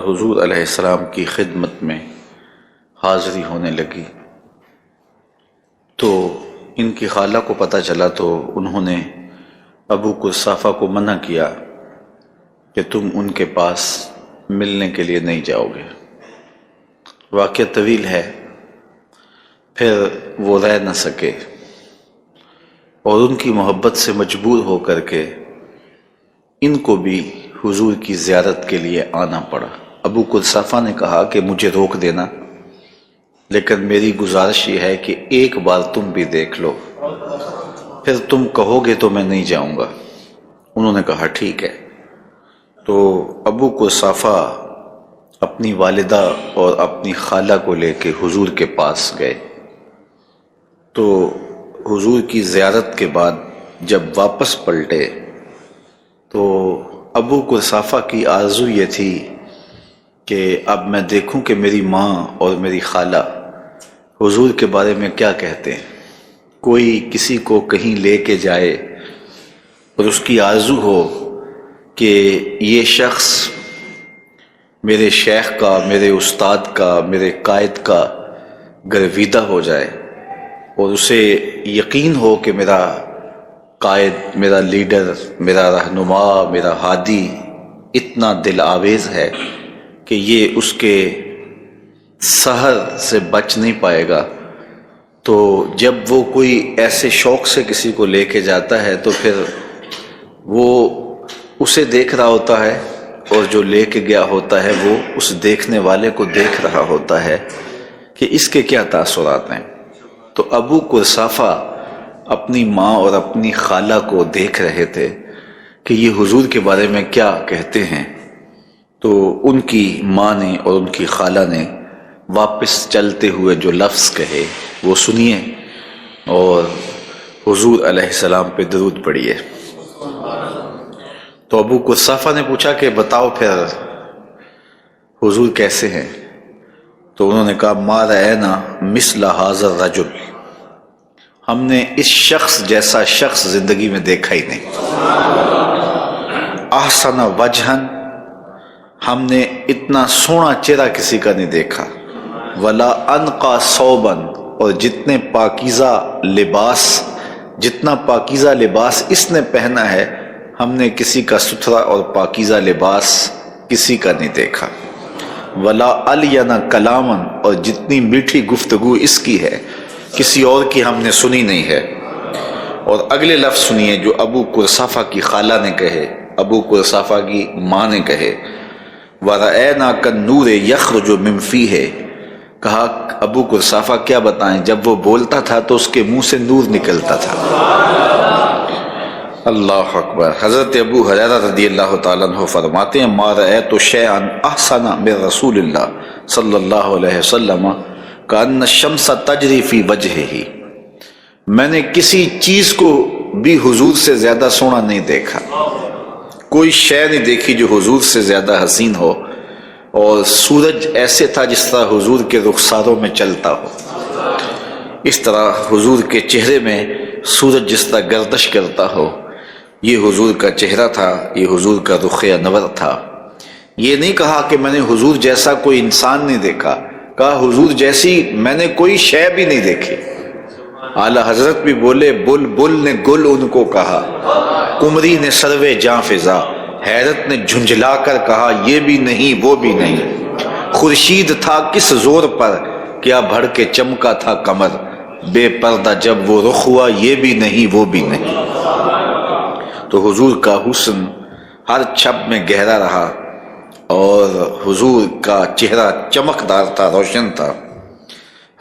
حضور علیہ السلام کی خدمت میں حاضری ہونے لگی تو ان کی خالہ کو پتہ چلا تو انہوں نے ابو قصافہ کو منع کیا کہ تم ان کے پاس ملنے کے لیے نہیں جاؤ گے۔ واقعہ طویل ہے، پھر وہ رہ نہ سکے اور ان کی محبت سے مجبور ہو کر کے ان کو بھی حضور کی زیارت کے لیے آنا پڑا۔ ابو قصافہ نے کہا کہ مجھے روک دینا، لیکن میری گزارش یہ ہے کہ ایک بار تم بھی دیکھ لو، پھر تم کہو گے تو میں نہیں جاؤں گا۔ انہوں نے کہا ٹھیک ہے۔ تو ابو قصافہ اپنی والدہ اور اپنی خالہ کو لے کے حضور کے پاس گئے۔ تو حضور کی زیارت کے بعد جب واپس پلٹے تو ابو قصافہ کی آرزو یہ تھی کہ اب میں دیکھوں کہ میری ماں اور میری خالہ حضور کے بارے میں کیا کہتے ہیں۔ کوئی کسی کو کہیں لے کے جائے اور اس کی آرزو ہو کہ یہ شخص میرے شیخ کا، میرے استاد کا، میرے قائد کا گرویدہ ہو جائے اور اسے یقین ہو کہ میرا قائد، میرا لیڈر، میرا رہنما، میرا ہادی اتنا دل آویز ہے کہ یہ اس کے سحر سے بچ نہیں پائے گا۔ تو جب وہ کوئی ایسے شوق سے کسی کو لے کے جاتا ہے تو پھر وہ اسے دیکھ رہا ہوتا ہے اور جو لے کے گیا ہوتا ہے وہ اس دیکھنے والے کو دیکھ رہا ہوتا ہے کہ اس کے کیا تاثرات ہیں۔ تو ابو قصافہ اپنی ماں اور اپنی خالہ کو دیکھ رہے تھے کہ یہ حضور کے بارے میں کیا کہتے ہیں۔ تو ان کی ماں نے اور ان کی خالہ نے واپس چلتے ہوئے جو لفظ کہے وہ سنیے اور حضور علیہ السلام پہ درود پڑھیے۔ تو ابو قصافہ نے پوچھا کہ بتاؤ پھر حضور کیسے ہیں؟ تو انہوں نے کہا ما رأینا مثل ھذا الرجل، ہم نے اس شخص جیسا شخص زندگی میں دیکھا ہی نہیں۔ احسن وجہن، ہم نے اتنا سونا چہرہ کسی کا نہیں دیکھا۔ ولا انقا ثوبا، اور جتنا پاکیزہ لباس اس نے پہنا ہے ہم نے کسی کا ستھرا اور پاکیزہ لباس کسی کا نہیں دیکھا۔ ولا الین کلاما، اور جتنی میٹھی گفتگو اس کی ہے کسی اور کی ہم نے سنی نہیں ہے۔ اور اگلے لفظ سنیے جو ابو قصافہ کی خالہ نے کہے، ابو قصافہ کی ماں نے کہے وَرَأَيْنَا كَالنُّورِ يَخْرُجُ مِنْ فِيهِ، کہا ابو قصافہ کیا بتائیں، جب وہ بولتا تھا تو اس کے منہ سے نور نکلتا تھا۔ اللہ اکبر۔ حضرت ابو ہریرہ رضی اللہ تعالیٰ عنہ فرماتے ہیں ما رأیت شیئا احسن من رسول اللہ صلی اللہ علیہ وسلم کأن الشمس تجری فی وجہہ، میں نے کسی چیز کو بھی حضور سے زیادہ سونا نہیں دیکھا، کوئی شے نہیں دیکھی جو حضور سے زیادہ حسین ہو، اور سورج ایسے تھا جس طرح حضور کے رخساروں میں چلتا ہو، اس طرح حضور کے چہرے میں سورج جس طرح گردش کرتا ہو، یہ حضور کا چہرہ تھا، یہ حضور کا رخ انور تھا۔ یہ نہیں کہا کہ میں نے حضور جیسا کوئی انسان نہیں دیکھا، کہا حضور جیسی میں نے کوئی شے بھی نہیں دیکھی۔ اعلیٰ حضرت بھی بولے بل نے گل ان کو کہا، قمری نے سروے جاں فضا، حیرت نے جھنجھلا کر کہا یہ بھی نہیں وہ بھی نہیں، خورشید تھا کس زور پر کیا بڑھ کے چمکا تھا قمر، بے پردہ جب وہ رخ ہوا یہ بھی نہیں وہ بھی نہیں۔ تو حضور کا حسن ہر چھپ میں گہرا رہا اور حضور کا چہرہ چمکدار تھا، روشن تھا۔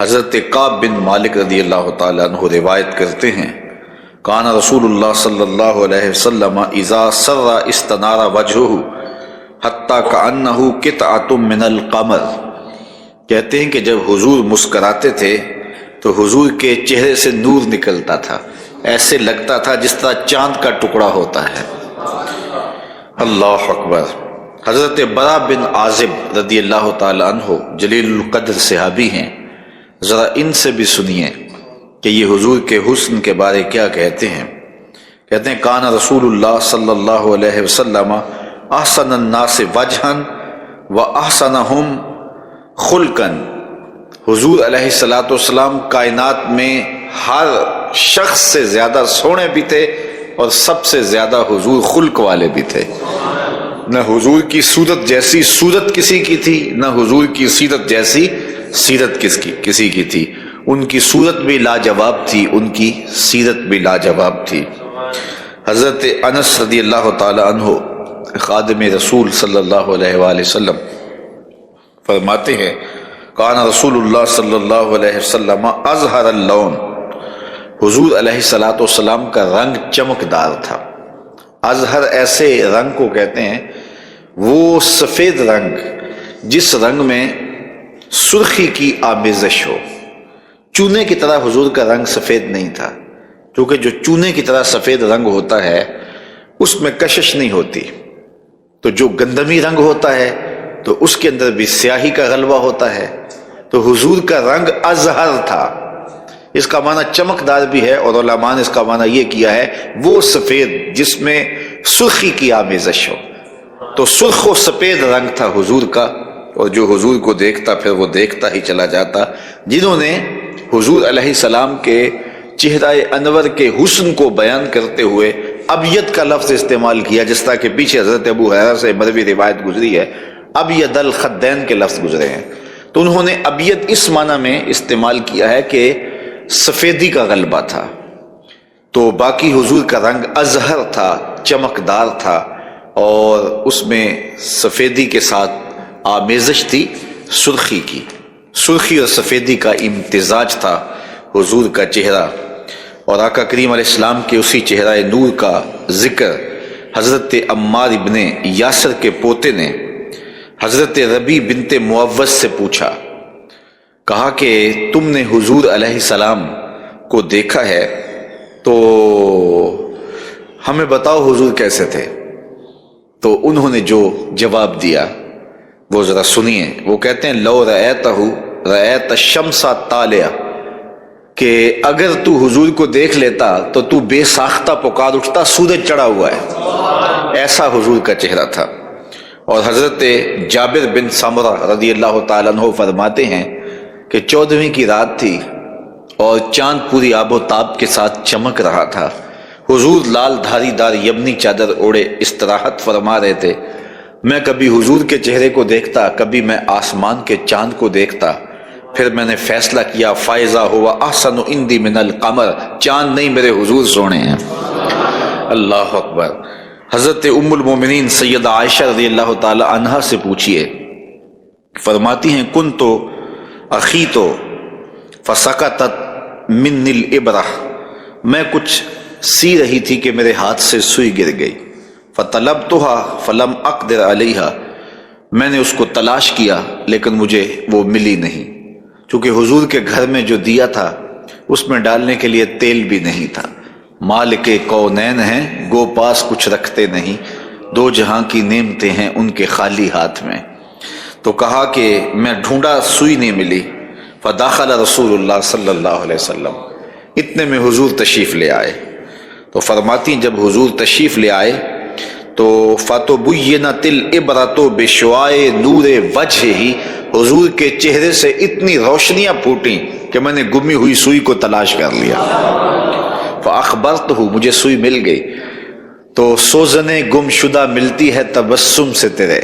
حضرت کعب بن مالک رضی اللہ تعالیٰ عنہ روایت کرتے ہیں کان رسول اللہ صلی اللہ علیہ وسلم اذا سر استنار وجہہ حتی کأنہ قطعۃ من القمر، کہتے ہیں کہ جب حضور مسکراتے تھے تو حضور کے چہرے سے نور نکلتا تھا، ایسے لگتا تھا جس طرح چاند کا ٹکڑا ہوتا ہے۔ اللہ اکبر۔ حضرت برا بن عازب رضی اللہ تعالیٰ عنہ جلیل القدر صحابی ہیں، ذرا ان سے بھی سنیے کہ یہ حضور کے حسن کے بارے کیا کہتے ہیں۔ کہتے ہیں کان رسول اللہ صلی اللہ علیہ وسلم احسن الناس وجہا وَأَحْسَنَهُمْ خُلْقًا، حضور علیہ الصلوۃ والسلام کائنات میں ہر شخص سے زیادہ سونے بھی تھے اور سب سے زیادہ حضور خلق والے بھی تھے۔ نہ حضور کی صورت جیسی صورت کسی کی تھی، نہ حضور کی سیرت جیسی سیرت کسی کی تھی۔ ان کی صورت بھی لاجواب تھی، ان کی سیرت بھی لاجواب تھی۔ حضرت انس رضی اللہ تعالی عنہ خادم رسول صلی اللہ علیہ وآلہ وسلم فرماتے ہیں کان رسول اللہ صلی اللہ علیہ وسلم اظہر اللون، حضور علیہ الصلوۃ والسلام کا رنگ چمکدار تھا۔ اظہر ایسے رنگ کو کہتے ہیں، وہ سفید رنگ جس رنگ میں سرخی کی آمیزش ہو۔ چونے کی طرح حضور کا رنگ سفید نہیں تھا، کیونکہ جو چونے کی طرح سفید رنگ ہوتا ہے اس میں کشش نہیں ہوتی، تو جو گندمی رنگ ہوتا ہے تو اس کے اندر بھی سیاہی کا غلبہ ہوتا ہے۔ تو حضور کا رنگ ازہر تھا، اس کا معنی چمکدار بھی ہے، اور علماء نے اس کا معنی یہ کیا ہے وہ سفید جس میں سرخی کی آمیزش ہو۔ تو سرخ و سفید رنگ تھا حضور کا، اور جو حضور کو دیکھتا پھر وہ دیکھتا ہی چلا جاتا۔ جنہوں نے حضور علیہ السلام کے چہرہ انور کے حسن کو بیان کرتے ہوئے ابیض کا لفظ استعمال کیا، جس طرح کہ پیچھے حضرت ابو ہریرہ سے مروی روایت گزری ہے، ابیض الخدین کے لفظ گزرے ہیں، تو انہوں نے ابیض اس معنی میں استعمال کیا ہے کہ سفیدی کا غلبہ تھا۔ تو باقی حضور کا رنگ ازہر تھا، چمکدار تھا، اور اس میں سفیدی کے ساتھ آمیزش تھی سرخی کی۔ سرخی اور سفیدی کا امتزاج تھا حضور کا چہرہ۔ اور آقا کریم علیہ السلام کے اسی چہرہ نور کا ذکر حضرت عمار ابن یاسر کے پوتے نے حضرت ربیع بنت معوذ سے پوچھا، کہا کہ تم نے حضور علیہ السلام کو دیکھا ہے تو ہمیں بتاؤ حضور کیسے تھے؟ تو انہوں نے جو جواب دیا وہ ذرا سنیے۔ وہ کہتے ہیں لو رأیتہ رأیت الشمس طالعہ، کہ اگر تو حضور کو دیکھ لیتا تو تو بے ساختہ پکار اٹھتا سورج چڑھا ہوا ہے، ایسا حضور کا چہرہ تھا۔ اور حضرت جابر بن سمرہ رضی اللہ تعالیٰ عنہ فرماتے ہیں کہ 14ویں کی رات تھی اور چاند پوری آب و تاب کے ساتھ چمک رہا تھا۔ حضور لال دھاری دار یمنی چادر اوڑے استراحت فرما رہے تھے۔ میں کبھی حضور کے چہرے کو دیکھتا، کبھی میں آسمان کے چاند کو دیکھتا، پھر میں نے فیصلہ کیا فائزہ ہوا احسن عندی من القمر، چاند نہیں میرے حضور سونے ہیں۔ اللہ اکبر۔ حضرت ام المومنین سیدہ عائشہ رضی اللہ تعالی عنہا سے پوچھئے، فرماتی ہیں کنتو اخیتو فسقطت منی الابرہ، میں کچھ سی رہی تھی کہ میرے ہاتھ سے سوئی گر گئی، فطلبتها فلم اقدر علیہا، میں نے اس کو تلاش کیا لیکن مجھے وہ ملی نہیں، چونکہ حضور کے گھر میں جو دیا تھا اس میں ڈالنے کے لیے تیل بھی نہیں تھا۔ مالک کونین ہیں گو پاس کچھ رکھتے نہیں، دو جہاں کی نعمتیں ہیں ان کے خالی ہاتھ میں۔ تو کہا کہ میں ڈھونڈا سوئی نہیں ملی، فداخل رسول اللہ صلی اللہ علیہ وسلم، اتنے میں حضور تشریف لے آئے۔ تو فرماتی جب حضور تشریف لے آئے تو فَتُبُيِّنَتِ الْإِبْرَةُ بِشُعَاعِ نُورِ وَجْهِهِ، حضور کے چہرے سے اتنی روشنیاں پھوٹیں کہ میں نے گمی ہوئی سوئی کو تلاش کر لیا۔ فَأَخْبَرْتُهُ، مجھے سوئی مل گئی۔ تو سوزنیں گم شدہ ملتی ہے تبسم سے تیرے،